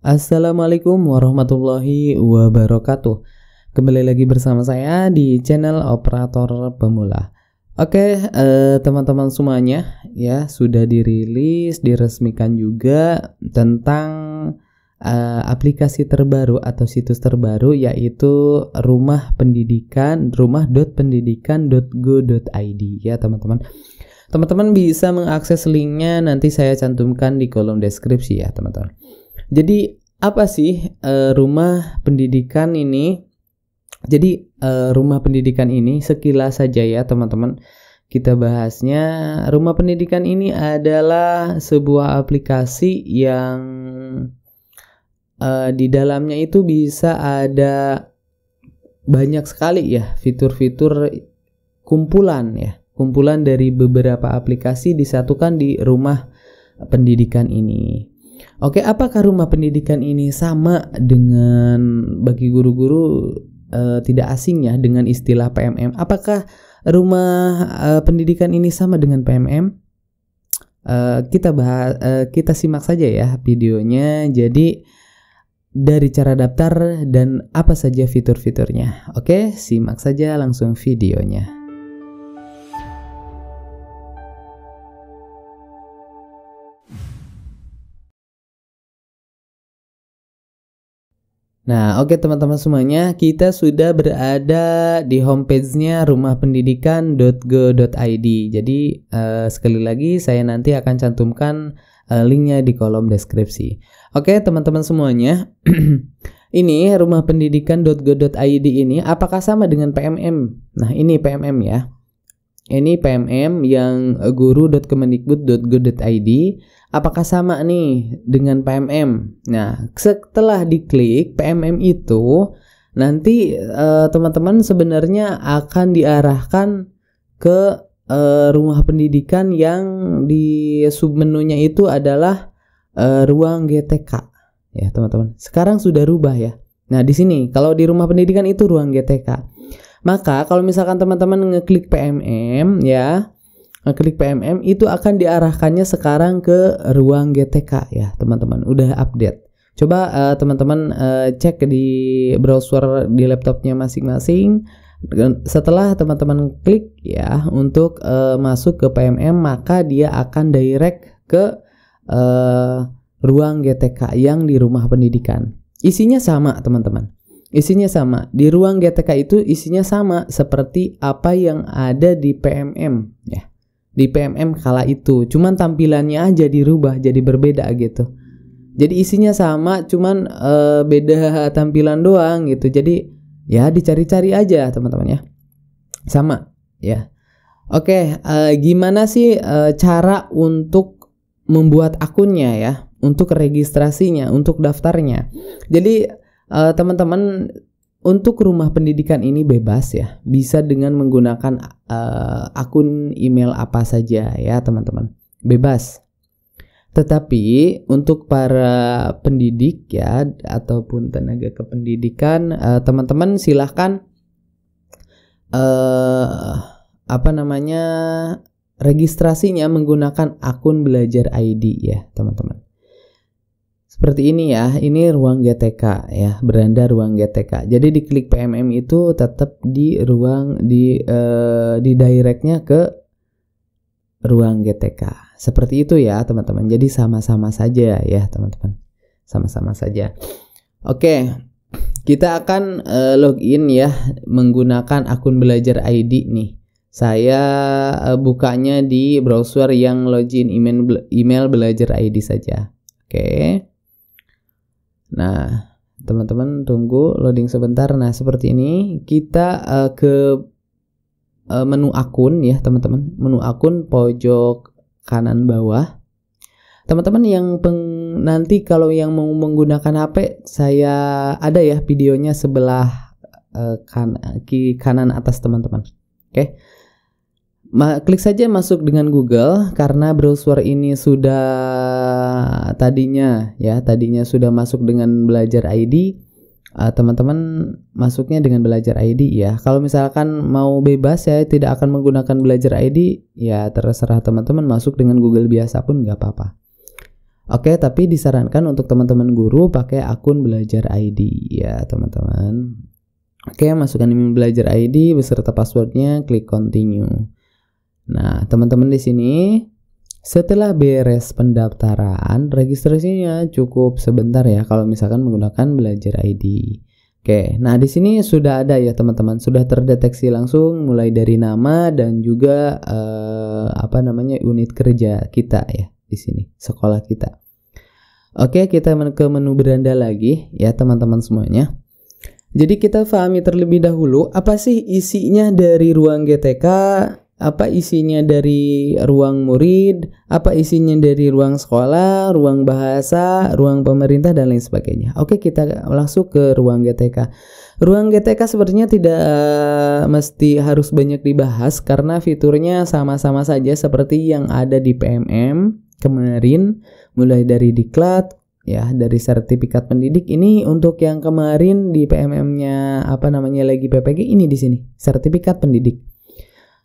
Assalamualaikum warahmatullahi wabarakatuh. Kembali lagi bersama saya di channel Operator Pemula. Oke, teman-teman semuanya, ya sudah diresmikan juga tentang aplikasi terbaru atau situs terbaru, yaitu rumah.pendidikan.go.id ya teman-teman. Teman-teman bisa mengakses linknya, nanti saya cantumkan di kolom deskripsi ya teman-teman. Jadi apa sih rumah pendidikan ini? Jadi rumah pendidikan ini sekilas saja ya teman-teman kita bahasnya. Rumah pendidikan ini adalah sebuah aplikasi yang di dalamnya itu bisa ada banyak sekali ya fitur-fitur kumpulan dari beberapa aplikasi disatukan di rumah pendidikan ini. Oke, apakah rumah pendidikan ini sama dengan, bagi guru-guru tidak asing ya dengan istilah PMM? Apakah rumah pendidikan ini sama dengan PMM? Kita simak saja ya videonya. Jadi dari cara daftar dan apa saja fitur-fiturnya. Oke, simak saja langsung videonya. Nah, oke teman-teman semuanya, kita sudah berada di homepage-nya rumahpendidikan.go.id. Jadi sekali lagi saya nanti akan cantumkan linknya di kolom deskripsi. Oke teman-teman semuanya, ini rumahpendidikan.go.id ini apakah sama dengan PMM? Nah ini PMM ya. Ini PMM yang guru.kemendikbud.go.id. Apakah sama nih dengan PMM? Nah, setelah diklik PMM itu, nanti teman-teman sebenarnya akan diarahkan ke rumah pendidikan yang di submenunya itu adalah ruang GTK. Ya, teman-teman. Sekarang sudah rubah ya. Nah, di sini kalau di rumah pendidikan itu ruang GTK. Maka kalau misalkan teman-teman ngeklik PMM ya, ngeklik PMM itu akan diarahkannya sekarang ke ruang GTK ya teman-teman. Udah update. Coba teman-teman cek di browser di laptopnya masing-masing. Setelah teman-teman klik ya untuk masuk ke PMM, maka dia akan direct ke ruang GTK yang di rumah pendidikan. Isinya sama teman-teman. Isinya sama. Di ruang GTK itu isinya sama seperti apa yang ada di PMM ya. Di PMM kala itu, cuman tampilannya aja dirubah jadi berbeda gitu. Jadi isinya sama, cuman beda tampilan doang gitu. Jadi ya dicari-cari aja teman-teman ya. Sama ya. Oke, gimana sih cara untuk membuat akunnya ya, untuk registrasinya, untuk daftarnya. Jadi teman-teman untuk rumah pendidikan ini bebas ya, bisa dengan menggunakan akun email apa saja ya teman-teman, bebas. Tetapi untuk para pendidik ya ataupun tenaga kependidikan, teman-teman silahkan registrasinya menggunakan akun Belajar ID ya teman-teman. Seperti ini ya, ini ruang GTK ya, beranda ruang GTK. Jadi diklik PMM itu tetap di ruang di directnya ke ruang GTK. Seperti itu ya teman-teman. Jadi sama-sama saja ya teman-teman. Sama-sama saja. Oke, kita akan login ya menggunakan akun Belajar ID nih. Saya bukanya di browser yang login email Belajar ID saja. Oke. Nah, teman-teman tunggu loading sebentar. Nah, seperti ini kita ke menu akun ya, teman-teman. Menu akun pojok kanan bawah. Teman-teman yang nanti kalau yang mau menggunakan HP, saya ada ya videonya sebelah kanan atas teman-teman. Oke. Klik saja masuk dengan Google, karena browser ini sudah tadinya sudah masuk dengan Belajar ID. Teman-teman masuknya dengan Belajar ID ya. Kalau misalkan mau bebas ya tidak akan menggunakan Belajar ID, ya terserah teman-teman masuk dengan Google biasa pun nggak apa-apa. Oke, tapi disarankan untuk teman-teman guru pakai akun Belajar ID ya teman-teman. Oke, masukkan email Belajar ID beserta passwordnya, klik continue. Nah, teman-teman di sini setelah beres pendaftaran, registrasinya cukup sebentar ya kalau misalkan menggunakan Belajar ID. Oke, nah di sini sudah ada ya teman-teman, sudah terdeteksi langsung mulai dari nama dan juga unit kerja kita ya di sini, sekolah kita. Oke, kita ke menu beranda lagi ya teman-teman semuanya. Jadi kita pahami terlebih dahulu apa sih isinya dari ruang GTK, apa isinya dari ruang murid, apa isinya dari ruang sekolah, ruang bahasa, ruang pemerintah dan lain sebagainya. Oke, kita langsung ke ruang GTK. Ruang GTK sepertinya tidak mesti harus banyak dibahas karena fiturnya sama-sama saja seperti yang ada di PMM kemarin, mulai dari diklat ya, dari sertifikat pendidik. Ini untuk yang kemarin di PMM-nya lagi PPG ini di sini, sertifikat pendidik.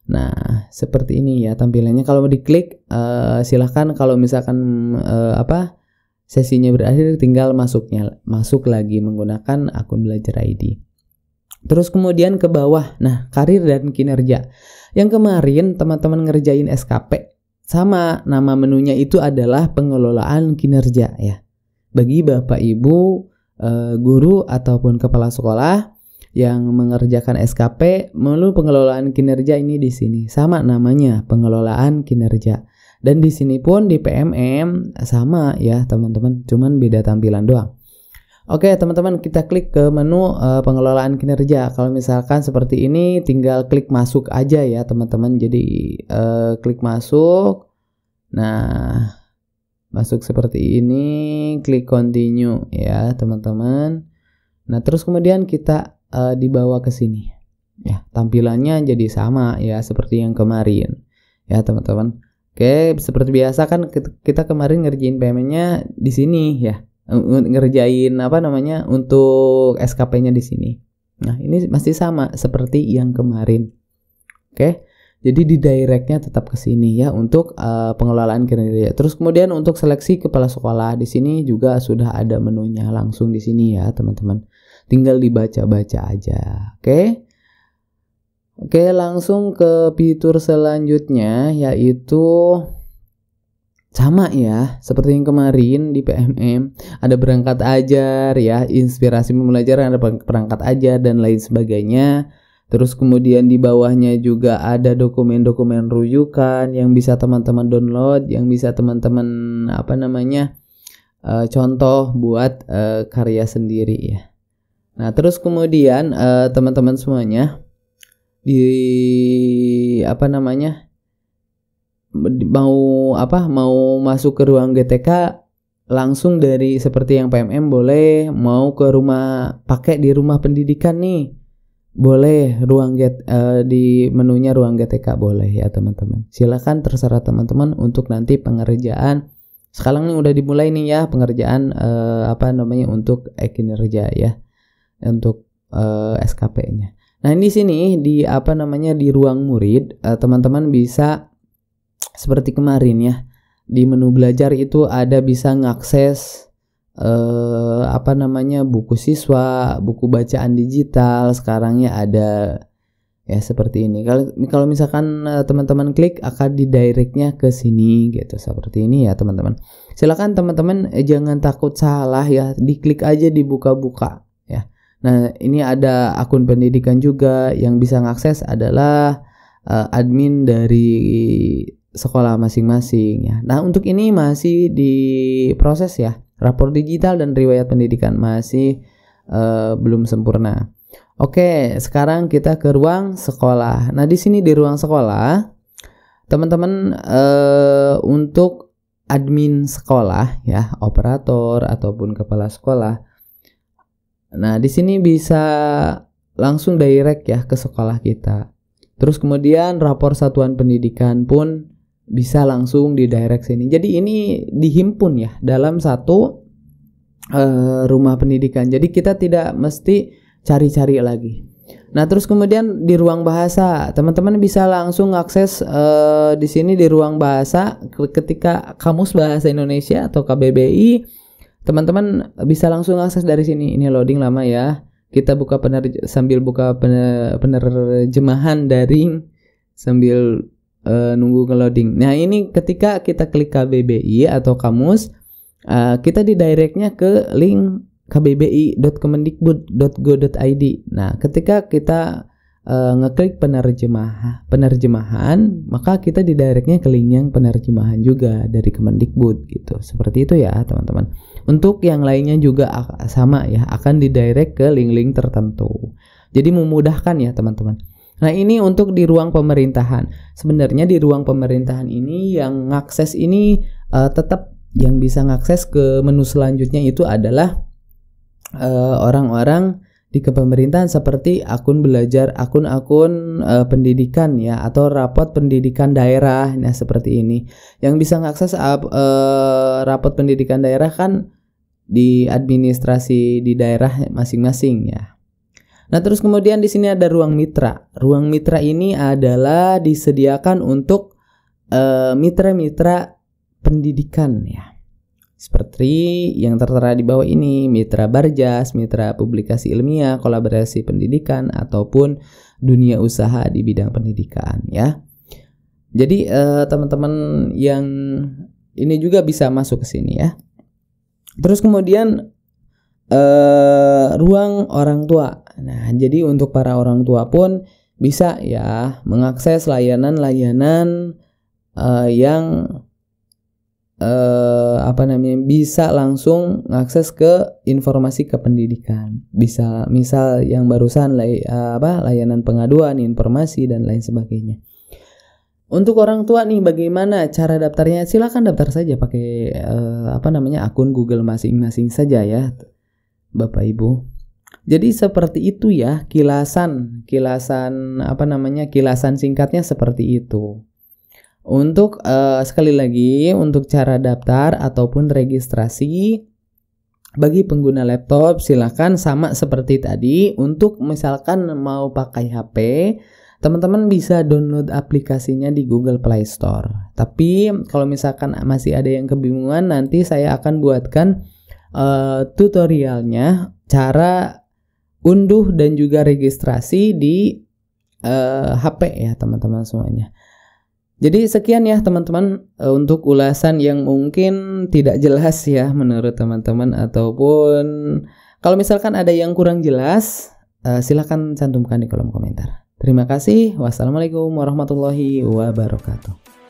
Nah, seperti ini ya tampilannya. Kalau mau diklik silahkan, kalau misalkan sesinya berakhir tinggal masuk lagi menggunakan akun Belajar ID. Terus kemudian ke bawah, nah karir dan kinerja. Yang kemarin teman-teman ngerjain SKP, sama nama menunya itu adalah pengelolaan kinerja ya. Bagi Bapak Ibu guru ataupun kepala sekolah yang mengerjakan SKP, menu pengelolaan kinerja ini di sini sama namanya, pengelolaan kinerja. Dan di sini pun di PMM sama ya teman-teman, cuman beda tampilan doang. Oke teman-teman, kita klik ke menu pengelolaan kinerja. Kalau misalkan seperti ini tinggal klik masuk aja ya teman-teman. Jadi klik masuk. Nah, masuk seperti ini, klik continue ya teman-teman. Nah, terus kemudian kita dibawa ke sini. Ya, tampilannya jadi sama ya seperti yang kemarin. Ya teman-teman. Oke, seperti biasa kan kita kemarin ngerjain PMM-nya di sini ya. Ngerjain untuk SKP-nya di sini. Nah, ini masih sama seperti yang kemarin. Oke. Jadi di direct-nya tetap ke sini ya untuk pengelolaan kinerja. Terus kemudian untuk seleksi kepala sekolah di sini juga sudah ada menunya langsung di sini ya, teman-teman. Tinggal dibaca-baca aja. Oke. Oke, langsung ke fitur selanjutnya yaitu sama ya, seperti yang kemarin di PMM. Ada perangkat ajar ya, inspirasi pembelajaran, ada perangkat ajar dan lain sebagainya. Terus kemudian di bawahnya juga ada dokumen-dokumen rujukan yang bisa teman-teman download, yang bisa teman-teman contoh buat karya sendiri ya. Nah, terus kemudian teman-teman semuanya mau masuk ke ruang GTK langsung dari seperti yang PMM boleh, mau ke pakai di rumah pendidikan nih boleh, di menunya ruang GTK boleh ya teman-teman. Silakan, terserah teman-teman untuk nanti pengerjaan. Sekarang ini udah dimulai nih ya pengerjaan untuk kinerja ya, untuk SKP-nya. Nah, di sini di ruang murid teman-teman bisa seperti kemarin ya. Di menu belajar itu ada bisa ngakses buku siswa, buku bacaan digital. Sekarang ya ada ya seperti ini. Kalau misalkan teman-teman klik akan di-direct-nya ke sini gitu, seperti ini ya teman-teman. Silakan teman-teman jangan takut salah ya, diklik aja dibuka-buka ya. Nah, ini ada akun pendidikan juga, yang bisa ngakses adalah admin dari sekolah masing-masing ya. Nah, untuk ini masih diproses ya. Rapor digital dan riwayat pendidikan masih belum sempurna. Oke, sekarang kita ke ruang sekolah. Nah, di sini di ruang sekolah, teman-teman untuk admin sekolah ya, operator ataupun kepala sekolah. Nah, di sini bisa langsung direct ya ke sekolah kita. Terus kemudian rapor satuan pendidikan pun bisa langsung di direct sini. Jadi ini dihimpun ya dalam satu rumah pendidikan. Jadi kita tidak mesti cari-cari lagi. Nah, terus kemudian di ruang bahasa, teman-teman bisa langsung akses di sini di ruang bahasa ketika Kamus Bahasa Indonesia atau KBBI, teman-teman bisa langsung akses dari sini. Ini loading lama ya. Kita buka sambil buka penerjemahan daring sambil nunggu ke loading. Nah, ini ketika kita klik KBBI atau Kamus, kita didirectnya ke link kbbi.kemendikbud.go.id. Nah, ketika kita ngeklik penerjemahan, maka kita didirectnya ke link yang penerjemahan juga dari Kemendikbud gitu. Seperti itu ya, teman-teman. Untuk yang lainnya juga sama ya, akan didirect ke link-link tertentu. Jadi memudahkan ya, teman-teman. Nah, ini untuk di ruang pemerintahan. Sebenarnya di ruang pemerintahan ini yang ngakses ini tetap yang bisa ngakses ke menu selanjutnya itu adalah orang-orang di kepemerintahan seperti akun belajar, akun-akun pendidikan ya, atau rapot pendidikan daerah. Nah, seperti ini. Yang bisa ngakses rapot pendidikan daerah kan di administrasi di daerah masing-masing ya. Nah, terus kemudian di sini ada ruang mitra. Ruang mitra ini adalah disediakan untuk mitra-mitra pendidikan ya. Seperti yang tertera di bawah ini, mitra Barjas, mitra publikasi ilmiah, kolaborasi pendidikan, ataupun dunia usaha di bidang pendidikan ya. Jadi teman-teman yang ini juga bisa masuk ke sini ya. Terus kemudian ruang orang tua. Nah, jadi untuk para orang tua pun bisa ya mengakses layanan-layanan yang bisa langsung mengakses ke informasi kependidikan. Bisa misal yang barusan layanan pengaduan, informasi dan lain sebagainya. Untuk orang tua nih, bagaimana cara daftarnya? Silakan daftar saja pakai akun Google masing-masing saja ya, Bapak Ibu. Jadi seperti itu ya, kilasan singkatnya seperti itu. Untuk sekali lagi, untuk cara daftar ataupun registrasi bagi pengguna laptop silakan sama seperti tadi. Untuk misalkan mau pakai HP, teman-teman bisa download aplikasinya di Google Play Store. Tapi kalau misalkan masih ada yang kebingungan, nanti saya akan buatkan tutorialnya cara unduh dan juga registrasi di HP ya, teman-teman semuanya. Jadi sekian ya, teman-teman, untuk ulasan yang mungkin tidak jelas ya menurut teman-teman, ataupun kalau misalkan ada yang kurang jelas, silakan cantumkan di kolom komentar. Terima kasih. Wassalamualaikum warahmatullahi wabarakatuh.